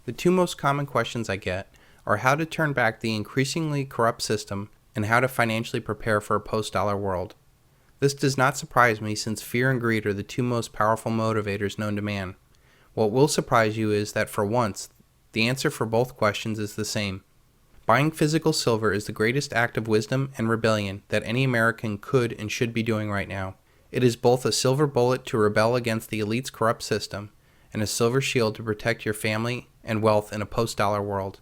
The two most common questions I get are how to turn back the increasingly corrupt system and how to financially prepare for a post-dollar world. This does not surprise me since fear and greed are the two most powerful motivators known to man. What will surprise you is that for once, the answer for both questions is the same. Buying physical silver is the greatest act of wisdom and rebellion that any American could and should be doing right now. It is both a silver bullet to rebel against the elite's corrupt system and a silver shield to protect your family and wealth in a post-dollar world.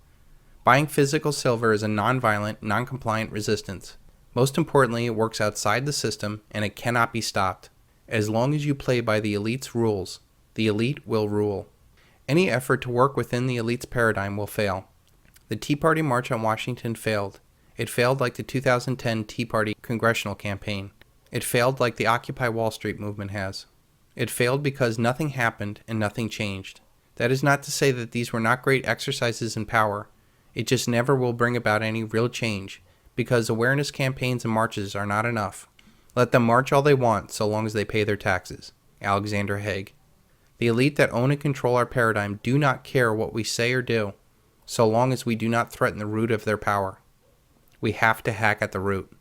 Buying physical silver is a non-violent, non-compliant resistance. Most importantly, it works outside the system and it cannot be stopped. As long as you play by the elite's rules, the elite will rule. Any effort to work within the elite's paradigm will fail. The Tea Party March on Washington failed. It failed like the 2010 Tea Party congressional campaign. It failed like the Occupy Wall Street movement has. It failed because nothing happened and nothing changed. That is not to say that these were not great exercises in power. It just never will bring about any real change, because awareness campaigns and marches are not enough. Let them march all they want so long as they pay their taxes. Alexander Haig. The elite that own and control our paradigm do not care what we say or do, so long as we do not threaten the root of their power. We have to hack at the root.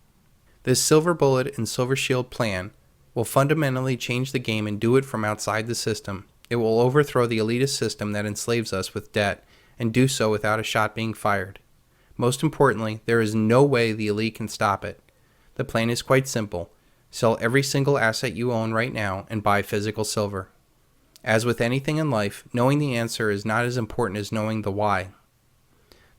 This silver bullet and silver shield plan will fundamentally change the game and do it from outside the system. It will overthrow the elitist system that enslaves us with debt and do so without a shot being fired. Most importantly, there is no way the elite can stop it. The plan is quite simple. Sell every single asset you own right now and buy physical silver. As with anything in life, knowing the answer is not as important as knowing the why.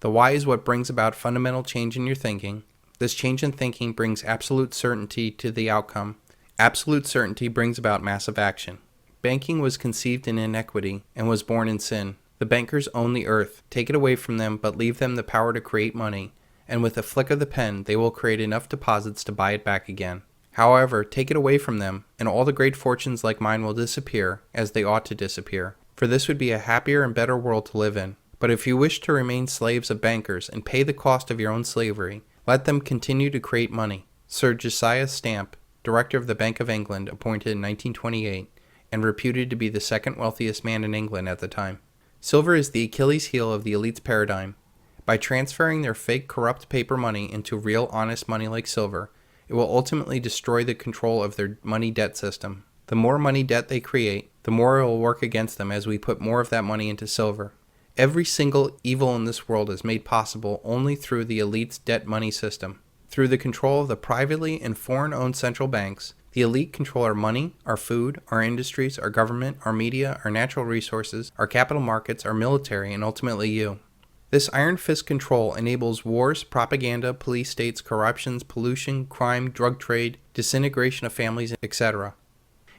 The why is what brings about fundamental change in your thinking. This change in thinking brings absolute certainty to the outcome. Absolute certainty brings about massive action. Banking was conceived in inequity and was born in sin. The bankers own the earth. Take it away from them, but leave them the power to create money, and with a flick of the pen, they will create enough deposits to buy it back again. However, take it away from them, and all the great fortunes like mine will disappear, as they ought to disappear, for this would be a happier and better world to live in. But if you wish to remain slaves of bankers and pay the cost of your own slavery, let them continue to create money. Sir Josiah Stamp, director of the Bank of England, appointed in 1928, and reputed to be the second wealthiest man in England at the time. Silver is the Achilles heel of the elite's paradigm. By transferring their fake corrupt paper money into real honest money like silver, it will ultimately destroy the control of their money debt system. The more money debt they create, the more it will work against them as we put more of that money into silver. Every single evil in this world is made possible only through the elite's debt money system. Through the control of the privately and foreign-owned central banks, the elite control our money, our food, our industries, our government, our media, our natural resources, our capital markets, our military, and ultimately you. This iron fist control enables wars, propaganda, police states, corruptions, pollution, crime, drug trade, disintegration of families, etc.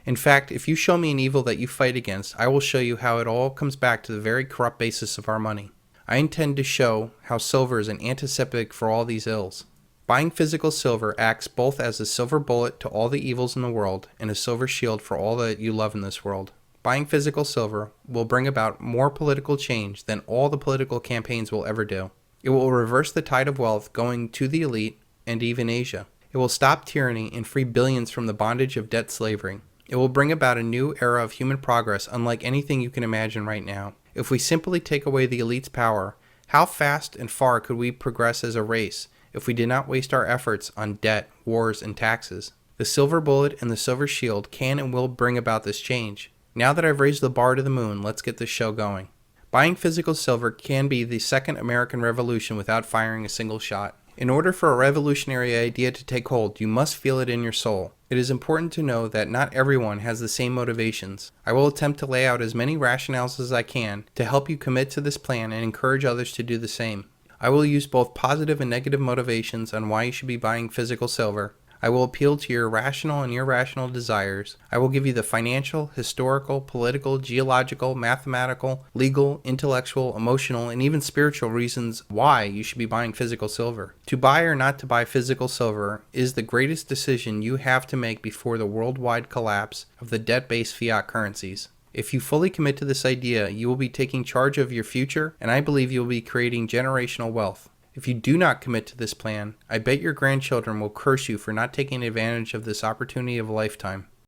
In fact, if you show me an evil that you fight against, I will show you how it all comes back to the very corrupt basis of our money. I intend to show how silver is an antiseptic for all these ills. Buying physical silver acts both as a silver bullet to all the evils in the world and a silver shield for all that you love in this world. Buying physical silver will bring about more political change than all the political campaigns will ever do. It will reverse the tide of wealth going to the elite and even Asia. It will stop tyranny and free billions from the bondage of debt slavery. It will bring about a new era of human progress unlike anything you can imagine right now. If we simply take away the elite's power, how fast and far could we progress as a race if we did not waste our efforts on debt, wars, and taxes? The silver bullet and the silver shield can and will bring about this change. Now that I've raised the bar to the moon, let's get this show going. Buying physical silver can be the second American Revolution without firing a single shot. In order for a revolutionary idea to take hold, you must feel it in your soul. It is important to know that not everyone has the same motivations. I will attempt to lay out as many rationales as I can to help you commit to this plan and encourage others to do the same. I will use both positive and negative motivations on why you should be buying physical silver. I will appeal to your rational and irrational desires. I will give you the financial, historical, political, geological, mathematical, legal, intellectual, emotional, and even spiritual reasons why you should be buying physical silver. To buy or not to buy physical silver is the greatest decision you have to make before the worldwide collapse of the debt-based fiat currencies. If you fully commit to this idea, you will be taking charge of your future, and I believe you will be creating generational wealth. If you do not commit to this plan, I bet your grandchildren will curse you for not taking advantage of this opportunity of a lifetime.